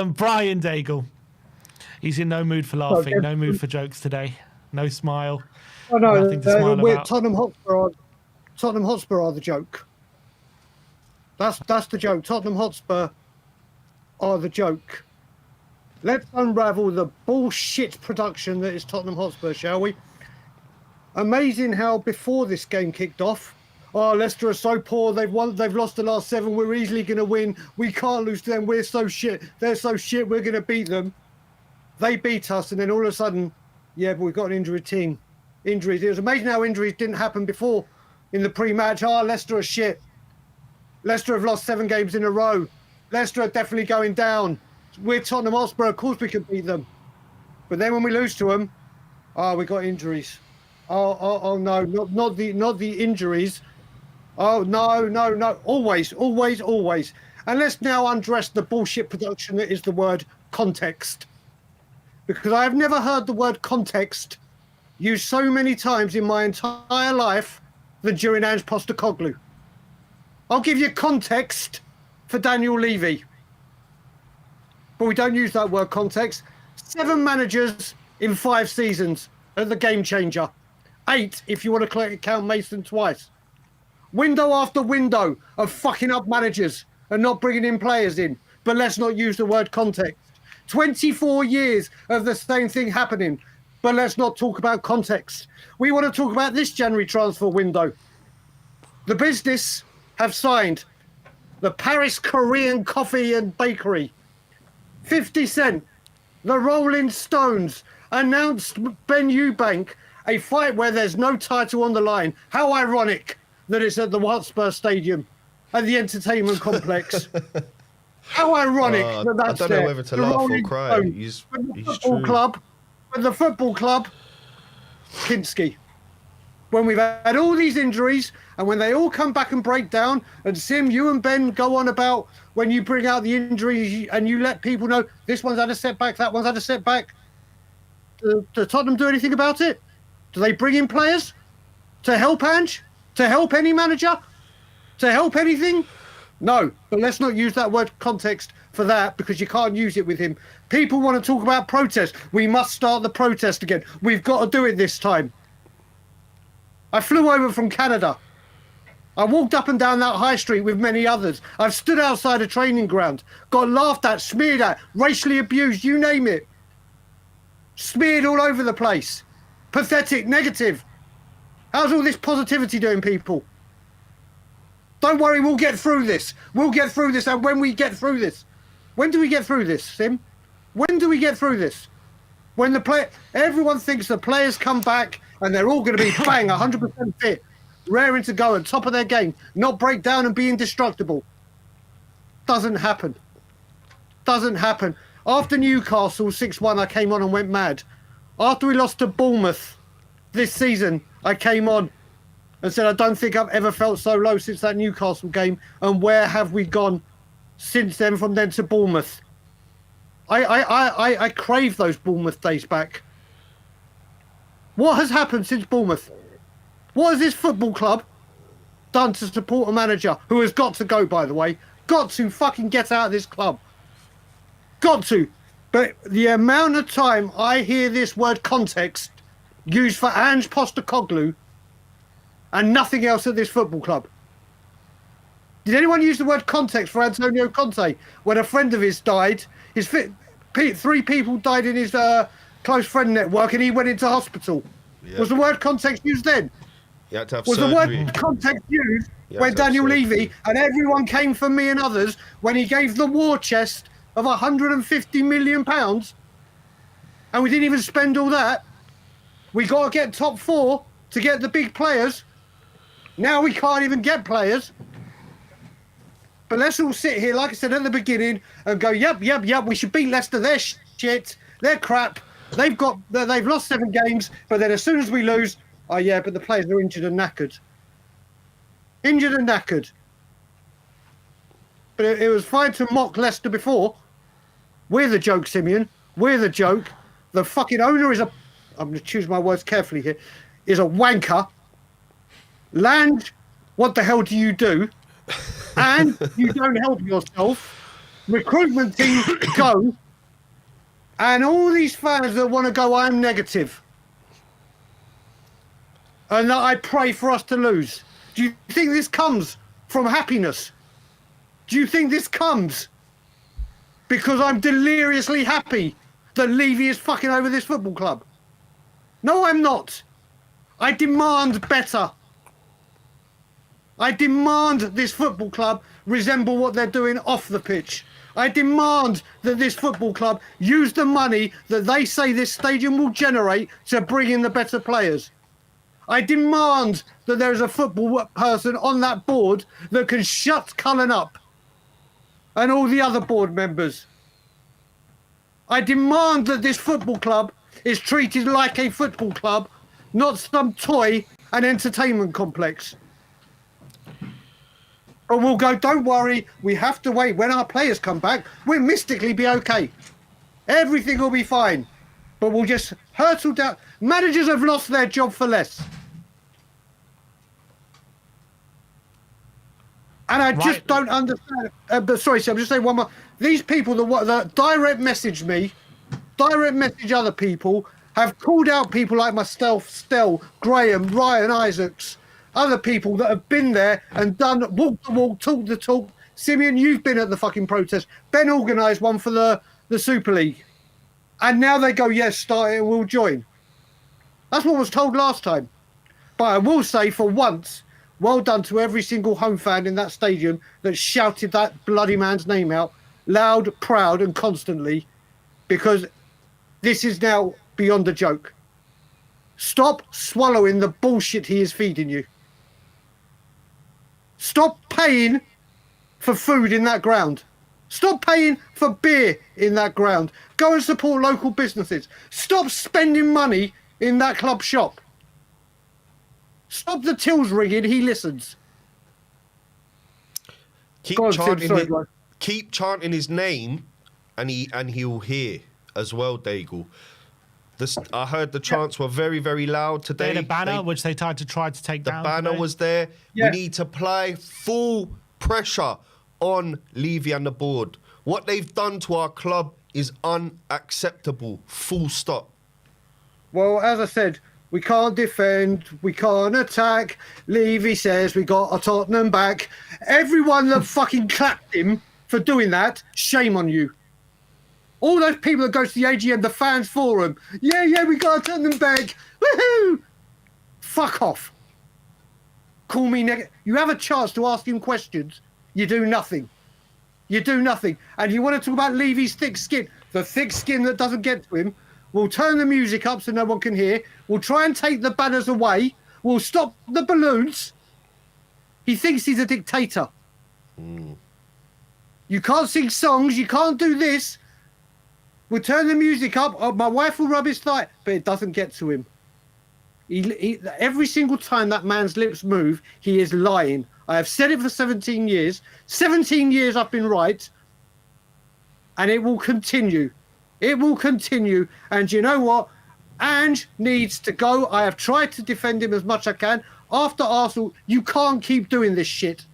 Brian Daigle. He's in no mood for laughing, no mood for jokes today. No smile. Oh, no, nothing to smile about. Tottenham Hotspur are the joke. That's the joke. Tottenham Hotspur are the joke. Let's unravel the bullshit production that is Tottenham Hotspur, shall we? Amazing how before this game kicked off, oh, Leicester are so poor, they've lost the last 7, we're easily going to win, we can't lose to them, we're so shit, they're so shit, we're going to beat them. They beat us, and then all of a sudden, yeah, but we've got an injury team. Injuries. It was amazing how injuries didn't happen before in the pre-match. Oh, Leicester are shit. Leicester have lost 7 games in a row. Leicester are definitely going down. We're Tottenham Hotspur, of course we can beat them. But then when we lose to them, oh, we got injuries. Oh no, not the injuries. Oh no. Always. And let's now undress the bullshit production that is the word context. Because I have never heard the word context used so many times in my entire life than during Ange Postecoglou. I'll give you context for Daniel Levy. But we don't use that word context. 7 managers in 5 seasons at the game changer. 8 if you want to count Mason twice. Window after window of fucking up managers and not bringing in players in. But let's not use the word context. 24 years of the same thing happening. But let's not talk about context. We want to talk about this January transfer window. The business have signed the Paris Korean Coffee and Bakery. 50 Cent, the Rolling Stones announced Ben Eubank, a fight where there's no title on the line. How ironic that it's at the Hotspur Stadium, at the entertainment complex. How ironic that that's I don't know whether to laugh or cry. He's true. With the football club, Kinski. When we've had all these injuries and when they all come back and break down, and Sim, you and Ben go on about when you bring out the injuries and you let people know this one's had a setback, that one's had a setback. Do Tottenham do anything about it? Do they bring in players to help Ange? To help any manager? To help anything? No, but let's not use that word context for that because you can't use it with him. People want to talk about protest. We must start the protest again. We've got to do it this time. I flew over from Canada. I walked up and down that high street with many others. I've stood outside a training ground, got laughed at, smeared at, racially abused, you name it. Smeared all over the place. Pathetic, negative. How's all this positivity doing, people? Don't worry, we'll get through this. We'll get through this, and when we get through this, when do we get through this, Sim? When do we get through this? When everyone thinks the players come back and they're all going to be bang, 100% fit, raring to go, at top of their game, not break down and be indestructible. Doesn't happen. Doesn't happen. After Newcastle 6-1, I came on and went mad. After we lost to Bournemouth this season, I came on and said, I don't think I've ever felt so low since that Newcastle game. And where have we gone since then, from then to Bournemouth? I crave those Bournemouth days back. What has happened since Bournemouth? What has this football club done to support a manager who has got to go, by the way? Got to fucking get out of this club. Got to. But the amount of time I hear this word context used for Ange Postecoglou and nothing else at this football club. Did anyone use the word context for Antonio Conte when a friend of his died? 3 people died in his close friend network and he went into hospital. Yep. Was the word context used then? You had to have Was surgery. the word context used when Daniel Levy and everyone came for me and others when he gave the war chest of £150 million and we didn't even spend all that? We got to get top 4 to get the big players. Now we can't even get players. But let's all sit here, like I said at the beginning, and go, yep, we should beat Leicester. They're shit. They're crap. They've lost 7 games, but then as soon as we lose, oh yeah, but the players are injured and knackered. Injured and knackered. But it was fine to mock Leicester before. We're the joke, Simeon. We're the joke. The fucking owner is I'm going to choose my words carefully here, is a wanker. Land, what the hell do you do? And you don't help yourself. recruitment team go, and all these fans that want to go, I'm negative. And that I pray for us to lose. Do you think this comes from happiness? Do you think this comes because I'm deliriously happy that Levy is fucking over this football club? No, I'm not. I demand better. I demand this football club resemble what they're doing off the pitch. I demand that this football club use the money that they say this stadium will generate to bring in the better players. I demand that there is a football person on that board that can shut Cullen up and all the other board members. I demand that this football club is treated like a football club, not some toy and entertainment complex. But we'll go, don't worry, we have to wait. When our players come back, we'll mystically be okay. Everything will be fine. But we'll just hurtle down. Managers have lost their job for less. And I just don't understand. But sorry, Sam, I'm just saying one more. These people that direct message me, direct message other people, have called out people like myself, Stell, Graham, Ryan Isaacs, other people that have been there and done walk the walk, talk the talk. Simeon, you've been at the fucking protest. Ben organised one for the Super League. And now they go, yes, start it and we'll join. That's what was told last time. But I will say, for once, well done to every single home fan in that stadium that shouted that bloody man's name out loud, proud and constantly, because this is now beyond a joke. Stop swallowing the bullshit he is feeding you. Stop paying for food in that ground. Stop paying for beer in that ground. Go and support local businesses. Stop spending money in that club shop. Stop the tills ringing, he listens. Keep chanting his name and he'll hear as well, Daigle. I heard the chants were very, very loud today. They had a banner which they tried to take down. The banner was there. Yeah. We need to apply full pressure on Levy and the board. What they've done to our club is unacceptable. Full stop. Well, as I said, we can't defend, we can't attack. Levy says we got a Tottenham back. Everyone that fucking clapped him for doing that, shame on you. All those people that go to the AGM, the fans forum, yeah, we got a Tottenham back. Woohoo! Fuck off. Call me negative. You have a chance to ask him questions. You do nothing. You do nothing. And you want to talk about Levy's thick skin, the thick skin that doesn't get to him. We'll turn the music up so no one can hear. We'll try and take the banners away. We'll stop the balloons. He thinks he's a dictator. You can't sing songs. You can't do this. We'll turn the music up. Oh, my wife will rub his thigh. But it doesn't get to him. Every single time that man's lips move, he is lying. I have said it for 17 years. 17 years I've been right. And it will continue. It will continue. And you know what? Ange needs to go. I have tried to defend him as much as I can. After Arsenal, you can't keep doing this shit.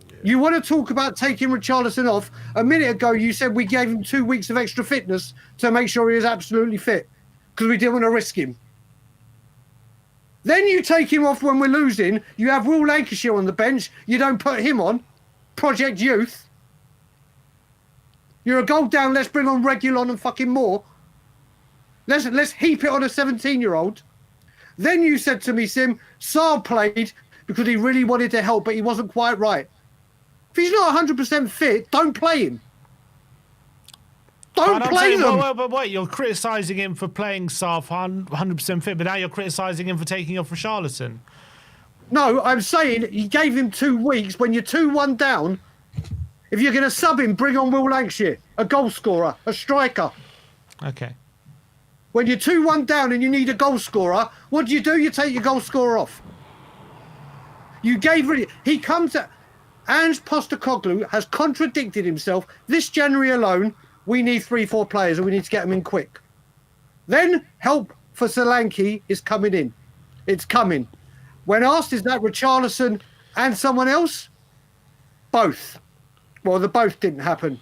Yeah. You want to talk about taking Richarlison off. A minute ago, you said we gave him 2 weeks of extra fitness to make sure he is absolutely fit because we didn't want to risk him. Then you take him off when we're losing. You have Will Lancashire on the bench. You don't put him on. Project Youth. You're a goal down. Let's bring on Reguilon and fucking more. Let's heap it on a 17-year-old. Then you said to me, Sim, Saar played because he really wanted to help, but he wasn't quite right. If he's not 100% fit, don't play him. Don't play them. But wait, you're criticising him for playing Saar 100% fit, but now you're criticising him for taking off Richarlison. No, I'm saying he gave him 2 weeks. When you're 2-1 down, if you're going to sub him, bring on Will Lancashire, a goal scorer, a striker. Okay. When you're 2-1 down and you need a goal scorer, what do? You take your goal scorer off. He comes at... Ange Postecoglou has contradicted himself. This January alone, we need 3-4 players and we need to get them in quick. Then help for Solanke is coming in. It's coming. When asked, is that Richarlison and someone else? Both. Well, the both didn't happen.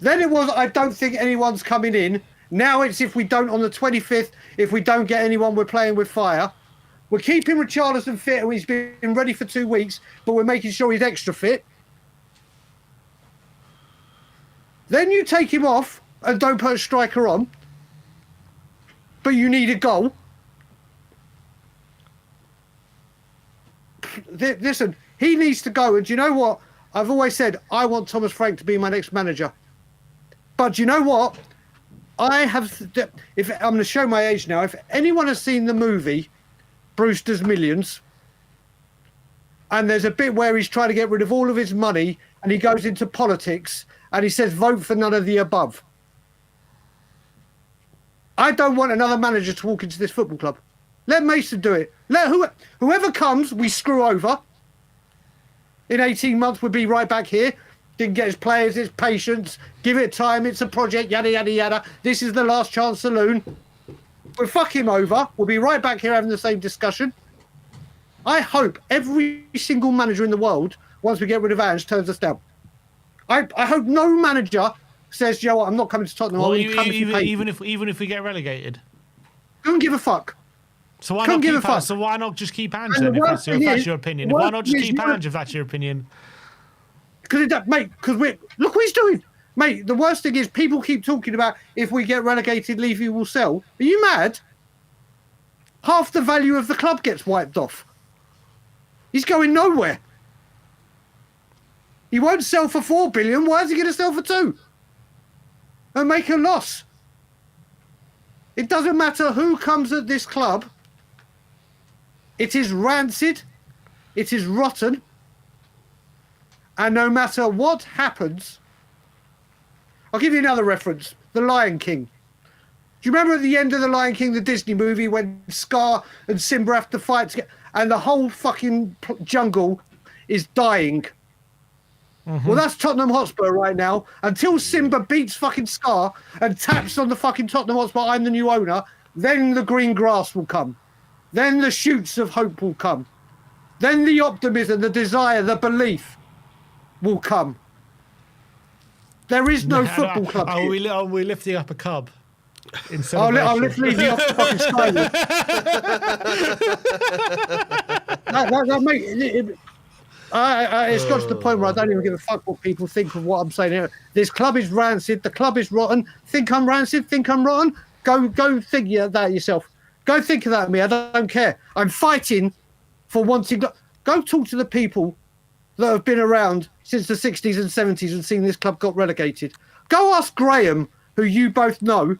Then it was, I don't think anyone's coming in. Now it's if we don't on the 25th, if we don't get anyone, we're playing with fire. We're keeping Richarlison fit and he's been ready for 2 weeks, but we're making sure he's extra fit. Then you take him off and don't put a striker on, but you need a goal. Listen, he needs to go. And do you know what? I've always said, I want Thomas Frank to be my next manager. But do you know what? If I'm going to show my age now, if anyone has seen the movie Brewster's Millions, and there's a bit where he's trying to get rid of all of his money and he goes into politics and he says, vote for none of the above. I don't want another manager to walk into this football club. Let Mason do it. Let whoever comes, we screw over. In 18 months, we'll be right back here. Didn't get his players, his patience. Give it time. It's a project, yada, yada, yada. This is the last chance saloon. We'll fuck him over. We'll be right back here having the same discussion. I hope every single manager in the world, once we get rid of Ange, turns us down. I hope no manager says, you know what, I'm not coming to Tottenham. Well, even if we get relegated. Don't give a fuck. So why not just keep Ange then, if that's your opinion? Why not just keep Ange if that's your opinion? Because look what he's doing. Mate, the worst thing is people keep talking about if we get relegated, Levy will sell. Are you mad? Half the value of the club gets wiped off. He's going nowhere. He won't sell for 4 billion. Why is he going to sell for 2? And make a loss. It doesn't matter who comes at this club. It is rancid. It is rotten. And no matter what happens, I'll give you another reference. The Lion King. Do you remember at the end of The Lion King, the Disney movie, when Scar and Simba have to fight together, and the whole fucking jungle is dying? Mm-hmm. Well, that's Tottenham Hotspur right now. Until Simba beats fucking Scar and taps on the fucking Tottenham Hotspur, I'm the new owner, then the green grass will come. Then the shoots of hope will come. Then the optimism, the desire, the belief will come. There is no football club here. Are we lifting up a cub? I'll lift Levy off the fucking sky. It's got to the point where I don't even give a fuck what people think of what I'm saying here. This club is rancid. The club is rotten. Think I'm rancid? Think I'm rotten? Go think that yourself. Go think of that, me. I don't care. I'm fighting for wanting... Go talk to the people that have been around since the 60s and 70s and seen this club got relegated. Go ask Graham, who you both know,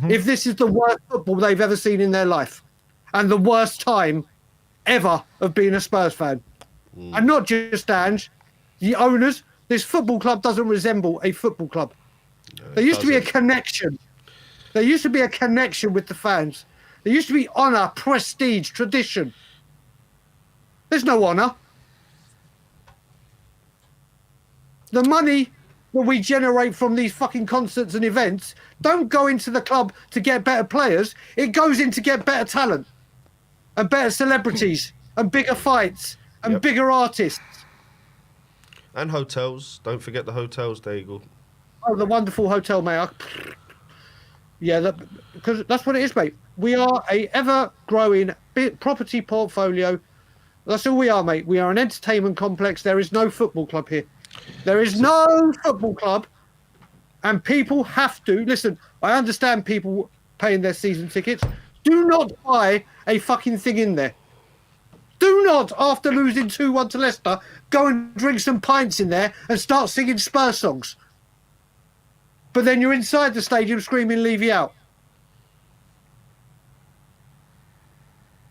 if this is the worst football they've ever seen in their life and the worst time ever of being a Spurs fan. And not just Ange, the owners. This football club doesn't resemble a football club. No, there used to be a connection. There used to be a connection with the fans. There used to be honour, prestige, tradition. There's no honour. The money that we generate from these fucking concerts and events don't go into the club to get better players. It goes in to get better talent and better celebrities and bigger fights and bigger artists. And hotels. Don't forget the hotels, there you go. Oh, the wonderful hotel, mate. Yeah, because that's what it is, mate. We are a ever-growing property portfolio. That's all we are, mate. We are an entertainment complex. There is no football club here. There is no football club. And people have to... Listen, I understand people paying their season tickets. Do not buy a fucking thing in there. Do not, after losing 2-1 to Leicester, go and drink some pints in there and start singing Spurs songs. But then you're inside the stadium screaming, Levy out.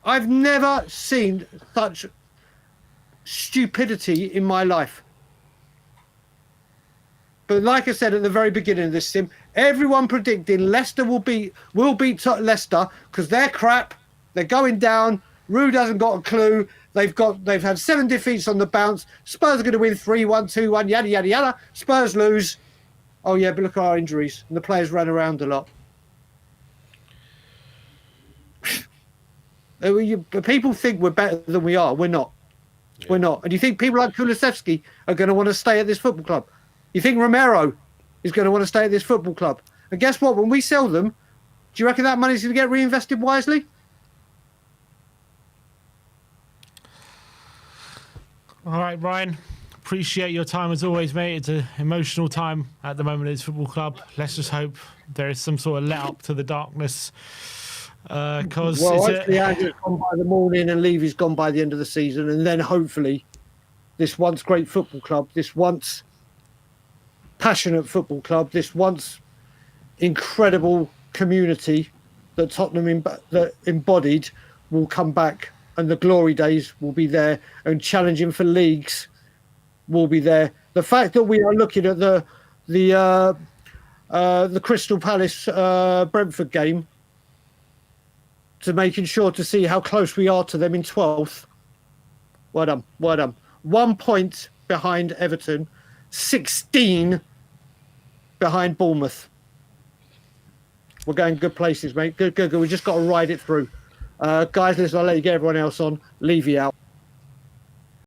I've never seen such stupidity in my life. But like I said at the very beginning of this sim, everyone predicting Leicester will beat Leicester because they're crap. They're going down. Rude hasn't got a clue. They've had 7 defeats on the bounce. Spurs are going to win 3-1, 2-1, yada yada yada. Spurs lose. Oh yeah, but look at our injuries and the players ran around a lot. People think we're better than we are. We're not. Yeah. We're not. And you think people like Kulusevski are going to want to stay at this football club? You think Romero is going to want to stay at this football club. And guess what? When we sell them, do you reckon that money's going to get reinvested wisely? All right, Ryan. Appreciate your time as always, mate. It's an emotional time at the moment at this football club. Let's just hope there is some sort of let up to the darkness. Because hopefully Andrew's gone by the morning and Levy's gone by the end of the season, and then hopefully this once great football club, this once passionate football club, this once incredible community that Tottenham that embodied will come back, and the glory days will be there, and challenging for leagues will be there. The fact that we are looking at the Crystal Palace Brentford game to making sure to see how close we are to them in 12th. Well done, well done. 1 point behind Everton, 16 behind Bournemouth. We're going good places, mate. Good. We just got to ride it through. Guys, listen, I'll let you get everyone else on. Levy out.